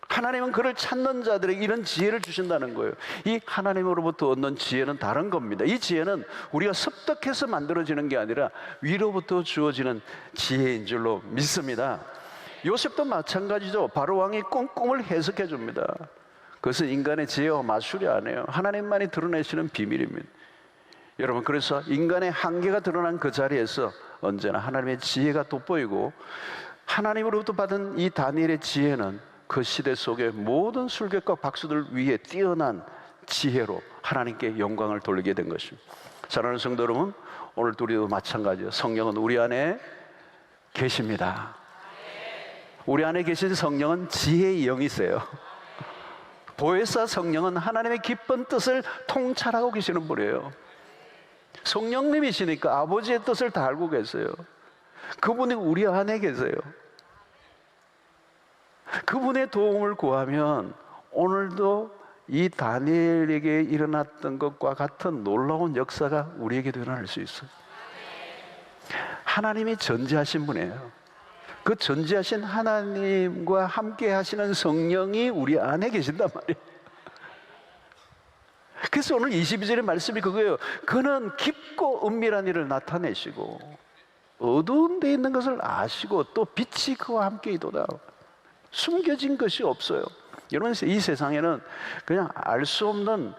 하나님은 그를 찾는 자들에게 이런 지혜를 주신다는 거예요. 이 하나님으로부터 얻는 지혜는 다른 겁니다. 이 지혜는 우리가 습득해서 만들어지는 게 아니라 위로부터 주어지는 지혜인 줄로 믿습니다. 요셉도 마찬가지죠. 바로 왕이 꿈을 해석해 줍니다. 그것은 인간의 지혜와 마술이 아니에요. 하나님만이 드러내시는 비밀입니다. 여러분, 그래서 인간의 한계가 드러난 그 자리에서 언제나 하나님의 지혜가 돋보이고 하나님으로부터 받은 이 다니엘의 지혜는 그 시대 속의 모든 술객과 박수들 위에 뛰어난 지혜로 하나님께 영광을 돌리게 된 것입니다. 사랑하는 성도 여러분, 오늘도 우리도 마찬가지예요. 성령은 우리 안에 계십니다. 우리 안에 계신 성령은 지혜의 영이세요. 보혜사 성령은 하나님의 기쁜 뜻을 통찰하고 계시는 분이에요. 성령님이시니까 아버지의 뜻을 다 알고 계세요. 그분이 우리 안에 계세요. 그분의 도움을 구하면 오늘도 이 다니엘에게 일어났던 것과 같은 놀라운 역사가 우리에게도 일어날 수 있어요. 하나님이 전지하신 분이에요. 그 전지하신 하나님과 함께 하시는 성령이 우리 안에 계신단 말이에요. 그래서 오늘 22절의 말씀이 그거예요. 그는 깊고 은밀한 일을 나타내시고 어두운 데 있는 것을 아시고 또 빛이 그와 함께 있도다. 숨겨진 것이 없어요. 여러분, 이 세상에는 그냥 알 수 없는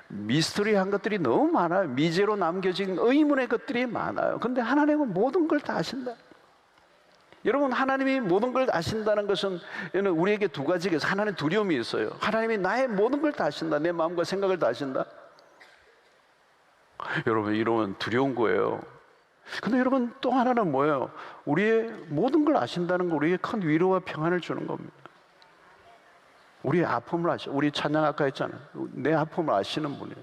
미스터리한 것들이 너무 많아요. 미제로 남겨진 의문의 것들이 많아요. 그런데 하나님은 모든 걸 다 아신다. 여러분, 하나님이 모든 걸 아신다는 것은 우리에게 두 가지가 있어요. 하나는 두려움이 있어요. 하나님이 나의 모든 걸 다 아신다. 내 마음과 생각을 다 아신다. 여러분, 이러면 두려운 거예요. 근데 여러분, 또 하나는 뭐예요? 우리의 모든 걸 아신다는 거 우리에게 큰 위로와 평안을 주는 겁니다. 우리의 아픔을 우리 찬양 아까 했잖아요. 내 아픔을 아시는 분이에요.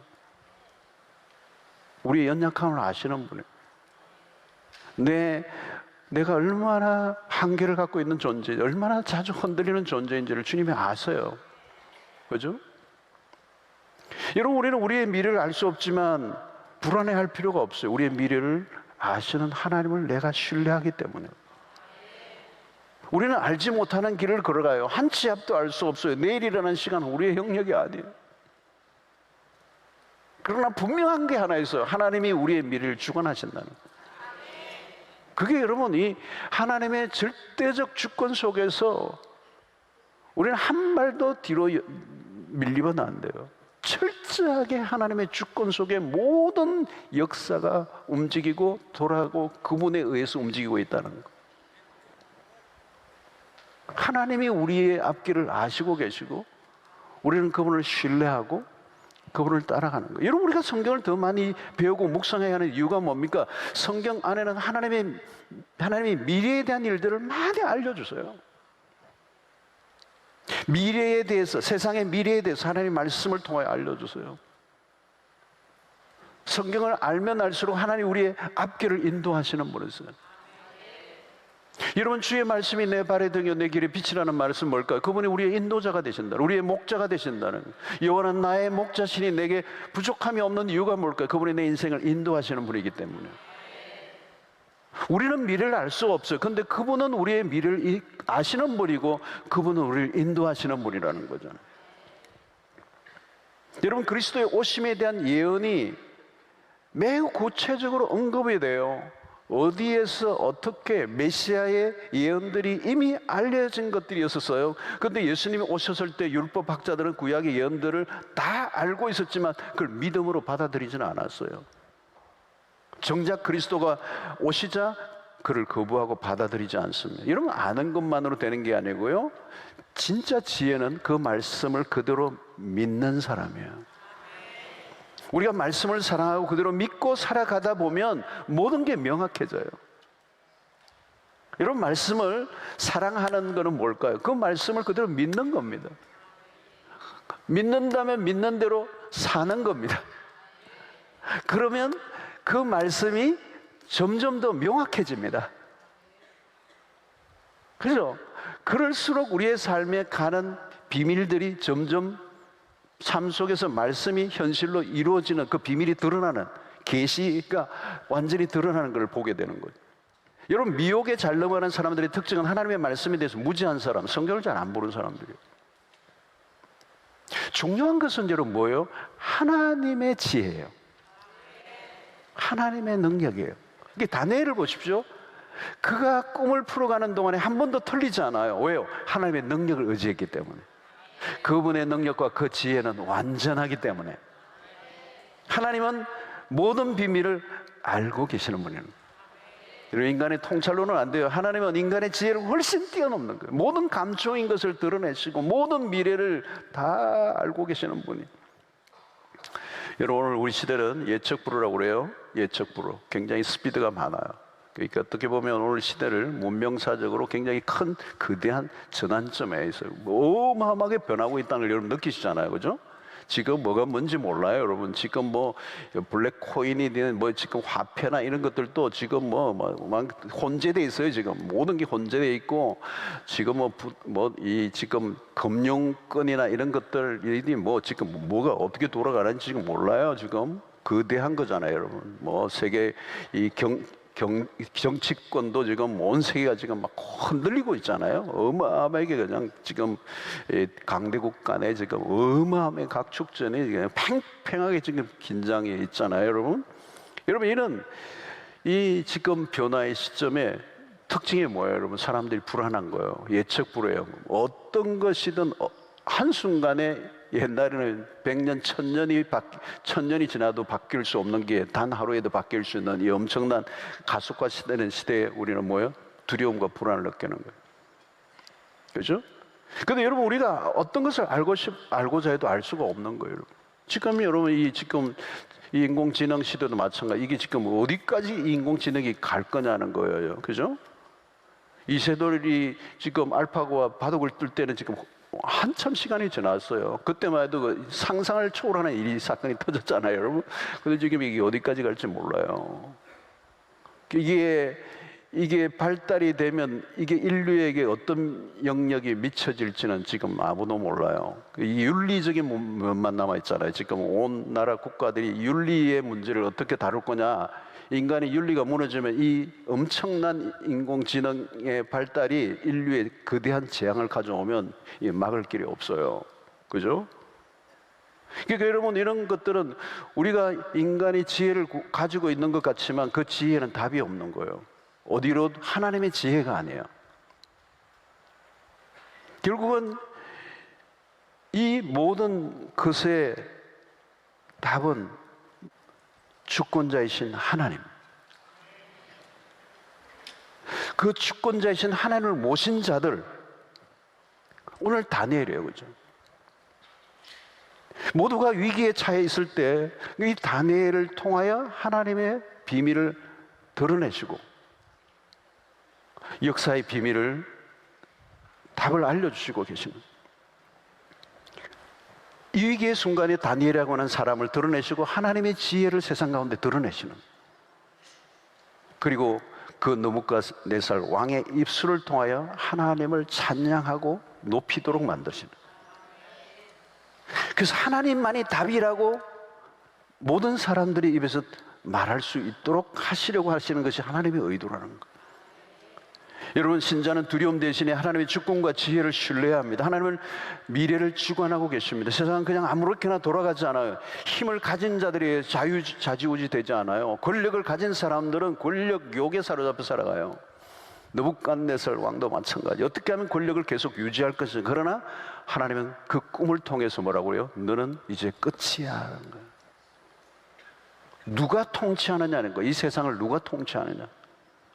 우리의 연약함을 아시는 분이에요. 내가 얼마나 한계를 갖고 있는 존재, 얼마나 자주 흔들리는 존재인지를 주님이 아세요. 그죠? 여러분, 우리는 우리의 미래를 알 수 없지만 불안해할 필요가 없어요. 우리의 미래를 아시는 하나님을 내가 신뢰하기 때문에. 우리는 알지 못하는 길을 걸어가요. 한 치 앞도 알 수 없어요. 내일이라는 시간은 우리의 영역이 아니에요. 그러나 분명한 게 하나 있어요. 하나님이 우리의 미래를 주관하신다는 거예요. 그게 여러분, 이 하나님의 절대적 주권 속에서 우리는 한 발도 뒤로 밀리면 안 돼요. 철저하게 하나님의 주권 속에 모든 역사가 움직이고 돌아가고 그분에 의해서 움직이고 있다는 거. 하나님이 우리의 앞길을 아시고 계시고 우리는 그분을 신뢰하고 그분을 따라가는 거예요. 여러분, 우리가 성경을 더 많이 배우고 묵상해야 하는 이유가 뭡니까? 성경 안에는 하나님의 미래에 대한 일들을 많이 알려주세요. 미래에 대해서, 세상의 미래에 대해서 하나님의 말씀을 통하여 알려주세요. 성경을 알면 알수록 하나님 우리의 앞길을 인도하시는 분이세요. 여러분, 주의 말씀이 내 발의 등이요 내 길의 빛이라는 말씀은 뭘까요? 그분이 우리의 인도자가 되신다. 우리의 목자가 되신다는. 여호와는 나의 목자시니 내게 부족함이 없는 이유가 뭘까요? 그분이 내 인생을 인도하시는 분이기 때문에. 우리는 미래를 알 수가 없어요. 그런데 그분은 우리의 미래를 아시는 분이고 그분은 우리를 인도하시는 분이라는 거잖아요. 여러분, 그리스도의 오심에 대한 예언이 매우 구체적으로 언급이 돼요. 어디에서 어떻게 메시아의 예언들이 이미 알려진 것들이었었어요. 그런데 예수님이 오셨을 때 율법 학자들은 구약의 예언들을 다 알고 있었지만 그걸 믿음으로 받아들이지는 않았어요. 정작 그리스도가 오시자 그를 거부하고 받아들이지 않습니다. 이런 아는 것만으로 되는 게 아니고요, 진짜 지혜는 그 말씀을 그대로 믿는 사람이에요. 우리가 말씀을 사랑하고 그대로 믿고 살아가다 보면 모든 게 명확해져요. 이런 말씀을 사랑하는 것은 뭘까요? 그 말씀을 그대로 믿는 겁니다. 믿는다면 믿는 대로 사는 겁니다. 그러면 그 말씀이 점점 더 명확해집니다. 그죠? 그럴수록 우리의 삶에 가는 비밀들이 점점 삶 속에서 말씀이 현실로 이루어지는 그 비밀이 드러나는, 계시가 완전히 드러나는 걸 보게 되는 거예요. 여러분, 미혹에 잘 넘어가는 사람들의 특징은 하나님의 말씀에 대해서 무지한 사람, 성경을 잘 안 보는 사람들이에요. 중요한 것은 여러분 뭐예요? 하나님의 지혜예요. 하나님의 능력이에요. 이게 다니엘을 보십시오. 그가 꿈을 풀어가는 동안에 한 번도 틀리지 않아요. 왜요? 하나님의 능력을 의지했기 때문에. 그분의 능력과 그 지혜는 완전하기 때문에. 하나님은 모든 비밀을 알고 계시는 분이에요. 인간의 통찰로는 안 돼요. 하나님은 인간의 지혜를 훨씬 뛰어넘는 거예요. 모든 감추인 것을 드러내시고 모든 미래를 다 알고 계시는 분이. 여러분, 오늘 우리 시대는 예측불허라고 그래요. 예측불허. 굉장히 스피드가 많아요. 그러니까 어떻게 보면 오늘 시대를 문명사적으로 굉장히 큰 거대한 전환점에 있어요. 어마어마하게 변하고 있다는 걸 여러분 느끼시잖아요. 그죠? 지금 뭐가 뭔지 몰라요, 여러분. 지금 뭐 블랙코인이든 뭐 지금 화폐나 이런 것들도 지금 막 혼재돼 있어요. 지금 모든 게 혼재돼 있고, 지금 지금 금융권이나 이런 것들이 뭐 지금 뭐가 어떻게 돌아가는지 지금 몰라요. 지금 거대한 거잖아요, 여러분. 뭐 세계 이 정치권도 지금 온 세계가 지금 막 흔들리고 있잖아요. 어마어마하게 그냥 지금 강대국 간에 지금 어마어마한 각축전이 그냥 팽팽하게 지금 긴장해 있잖아요, 여러분. 여러분, 이런 이 지금 변화의 시점에 특징이 뭐예요, 여러분? 사람들이 불안한 거예요. 예측 불허예요. 어떤 것이든 한순간에, 옛날에는 100년, 1000년이 지나도 바뀔 수 없는 게 단 하루에도 바뀔 수 있는 이 엄청난 가속화되는 시대에 우리는 뭐예요? 두려움과 불안을 느끼는 거예요. 그렇죠? 근데 여러분, 우리가 어떤 것을 알고자 해도 알 수가 없는 거예요, 여러분. 지금 여러분, 이 인공지능 시대도 마찬가지. 이게 지금 어디까지 이 인공지능이 갈 거냐는 거예요. 그죠? 이세돌이 지금 알파고와 바둑을 뜰 때는 지금 한참 시간이 지났어요. 그때만 해도 그 상상을 초월하는 사건이 터졌잖아요, 여러분. 근데 지금 이게 어디까지 갈지 몰라요. 이게 발달이 되면 이게 인류에게 어떤 영역이 미쳐질지는 지금 아무도 몰라요. 이 윤리적인 면만 남아있잖아요. 지금 온 나라 국가들이 윤리의 문제를 어떻게 다룰 거냐. 인간의 윤리가 무너지면 이 엄청난 인공지능의 발달이 인류에 거대한 재앙을 가져오면 막을 길이 없어요. 그죠? 그러니까 여러분, 이런 것들은 우리가 인간이 지혜를 가지고 있는 것 같지만 그 지혜는 답이 없는 거예요. 어디로? 하나님의 지혜가 아니에요. 결국은 이 모든 것의 답은 주권자이신 하나님. 그 주권자이신 하나님을 모신 자들, 오늘 다니엘이에요. 그죠? 모두가 위기에 처해 있을 때 이 다니엘을 통하여 하나님의 비밀을 드러내시고 역사의 비밀을, 답을 알려주시고 계시는, 이 위기의 순간에 다니엘이라고 하는 사람을 드러내시고 하나님의 지혜를 세상 가운데 드러내시는, 그리고 그 느부갓네살 왕의 입술을 통하여 하나님을 찬양하고 높이도록 만드시는. 그래서 하나님만이 답이라고 모든 사람들이 입에서 말할 수 있도록 하시려고 하시는 것이 하나님의 의도라는 거예요. 여러분, 신자는 두려움 대신에 하나님의 주권과 지혜를 신뢰해야 합니다. 하나님은 미래를 주관하고 계십니다. 세상은 그냥 아무렇게나 돌아가지 않아요. 힘을 가진 자들이 좌지우지 되지 않아요. 권력을 가진 사람들은 권력 욕에 사로잡혀 살아가요. 느부갓네살 왕도 마찬가지. 어떻게 하면 권력을 계속 유지할 것인가. 그러나 하나님은 그 꿈을 통해서 뭐라고 해요? 너는 이제 끝이야 하는 거예요. 누가 통치하느냐는 거예요. 이 세상을 누가 통치하느냐.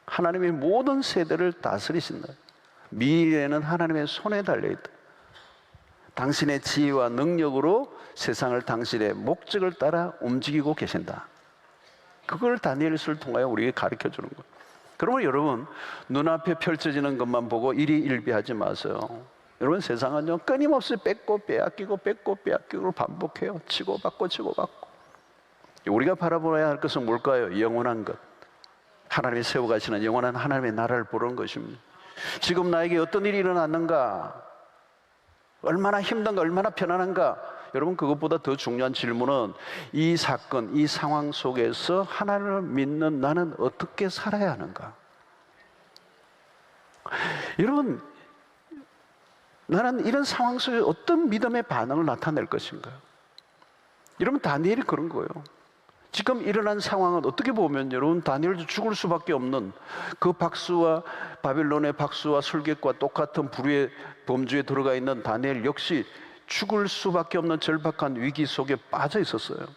하나님의 모든 세대를 다스리신다. 미래는 하나님의 손에 달려있다. 당신의 지혜와 능력으로 세상을 당신의 목적을 따라 움직이고 계신다. 그걸 다니엘서를 통하여 우리에게 가르쳐주는 거예요. 그러면 여러분, 눈앞에 펼쳐지는 것만 보고 일희일비하지 마세요. 여러분, 세상은요 끊임없이 뺏고 빼앗기고 뺏고 빼앗기고 반복해요. 치고받고 치고받고. 우리가 바라보아야 할 것은 뭘까요? 영원한 것. 하나님이 세워가시는 영원한 하나님의 나라를 보는 것입니다. 지금 나에게 어떤 일이 일어났는가? 얼마나 힘든가? 얼마나 편안한가? 여러분, 그것보다 더 중요한 질문은 이 사건, 이 상황 속에서 하나님을 믿는 나는 어떻게 살아야 하는가? 여러분, 나는 이런 상황 속에 어떤 믿음의 반응을 나타낼 것인가? 여러분, 다니엘이 그런 거예요. 지금 일어난 상황은 어떻게 보면 여러분, 다니엘도 죽을 수밖에 없는 그 박수와 바빌론의 박수와 술객과 똑같은 불의의 범주에 들어가 있는 다니엘 역시 죽을 수밖에 없는 절박한 위기 속에 빠져 있었어요.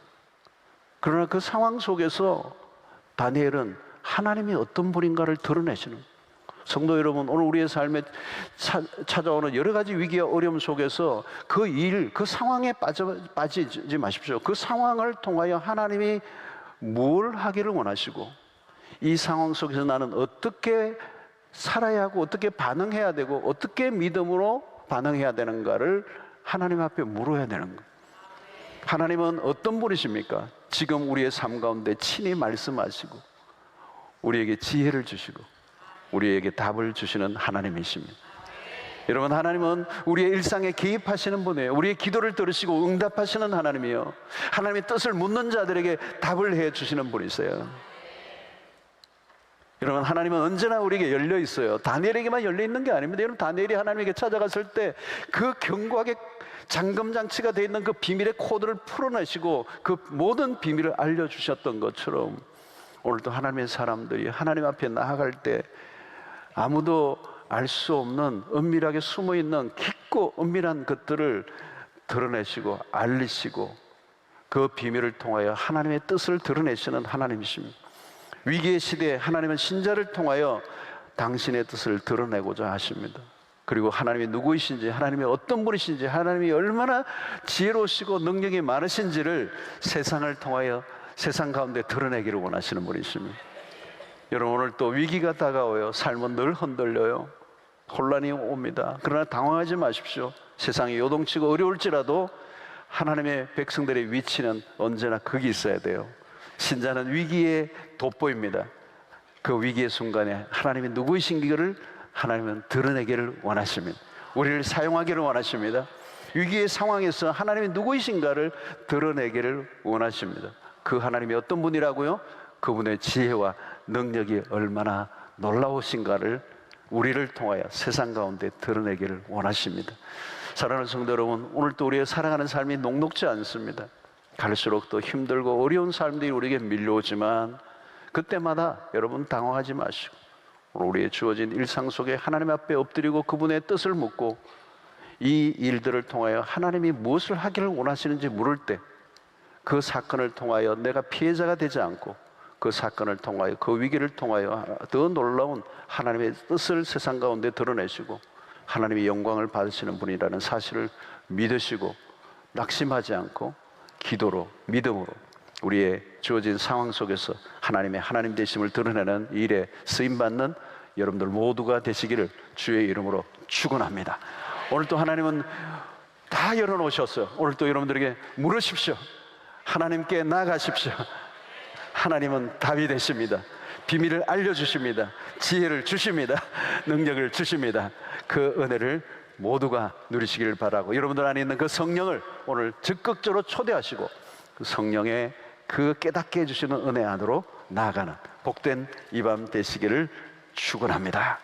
그러나 그 상황 속에서 다니엘은 하나님이 어떤 분인가를 드러내시는 거예요. 성도 여러분, 오늘 우리의 삶에 찾아오는 여러 가지 위기와 어려움 속에서 그 상황에 빠지지 마십시오. 그 상황을 통하여 하나님이 뭘 하기를 원하시고, 이 상황 속에서 나는 어떻게 살아야 하고, 어떻게 반응해야 되고, 어떻게 믿음으로 반응해야 되는가를 하나님 앞에 물어야 되는 거예요. 하나님은 어떤 분이십니까? 지금 우리의 삶 가운데 친히 말씀하시고 우리에게 지혜를 주시고 우리에게 답을 주시는 하나님이십니다. 여러분, 하나님은 우리의 일상에 개입하시는 분이에요. 우리의 기도를 들으시고 응답하시는 하나님이요, 하나님의 뜻을 묻는 자들에게 답을 해 주시는 분이세요. 여러분, 하나님은 언제나 우리에게 열려 있어요. 다니엘에게만 열려 있는 게 아닙니다. 여러분, 다니엘이 하나님에게 찾아갔을 때 그 견고하게 잠금장치가 되어 있는 그 비밀의 코드를 풀어내시고 그 모든 비밀을 알려주셨던 것처럼, 오늘도 하나님의 사람들이 하나님 앞에 나아갈 때 아무도 알 수 없는 은밀하게 숨어있는 깊고 은밀한 것들을 드러내시고 알리시고 그 비밀을 통하여 하나님의 뜻을 드러내시는 하나님이십니다. 위기의 시대에 하나님은 신자를 통하여 당신의 뜻을 드러내고자 하십니다. 그리고 하나님이 누구이신지, 하나님이 어떤 분이신지, 하나님이 얼마나 지혜로우시고 능력이 많으신지를 세상을 통하여 세상 가운데 드러내기를 원하시는 분이십니다. 여러분, 오늘 또 위기가 다가와요. 삶은 늘 흔들려요. 혼란이 옵니다. 그러나 당황하지 마십시오. 세상이 요동치고 어려울지라도 하나님의 백성들의 위치는 언제나 거기 있어야 돼요. 신자는 위기에 돋보입니다. 그 위기의 순간에 하나님이 누구이신지를 하나님은 드러내기를 원하십니다. 우리를 사용하기를 원하십니다. 위기의 상황에서 하나님이 누구이신가를 드러내기를 원하십니다. 그 하나님이 어떤 분이라고요? 그분의 지혜와 능력이 얼마나 놀라우신가를 우리를 통하여 세상 가운데 드러내기를 원하십니다. 사랑하는 성도 여러분, 오늘도 우리의 살아가는 삶이 녹록지 않습니다. 갈수록 더 힘들고 어려운 삶들이 우리에게 밀려오지만 그때마다 여러분 당황하지 마시고 오늘 우리의 주어진 일상 속에 하나님 앞에 엎드리고 그분의 뜻을 묻고 이 일들을 통하여 하나님이 무엇을 하기를 원하시는지 물을 때 그 사건을 통하여 내가 피해자가 되지 않고 그 사건을 통하여 그 위기를 통하여 더 놀라운 하나님의 뜻을 세상 가운데 드러내시고 하나님의 영광을 받으시는 분이라는 사실을 믿으시고 낙심하지 않고 기도로 믿음으로 우리의 주어진 상황 속에서 하나님의 하나님 되심을 드러내는 일에 쓰임받는 여러분들 모두가 되시기를 주의 이름으로 축원합니다. 오늘 또 하나님은 다 열어놓으셨어요. 오늘 또 여러분들에게 물으십시오. 하나님께 나아가십시오. 하나님은 답이 되십니다. 비밀을 알려주십니다. 지혜를 주십니다. 능력을 주십니다. 그 은혜를 모두가 누리시기를 바라고 여러분들 안에 있는 그 성령을 오늘 적극적으로 초대하시고 그 성령의 그 깨닫게 해주시는 은혜 안으로 나아가는 복된 이 밤 되시기를 축원합니다.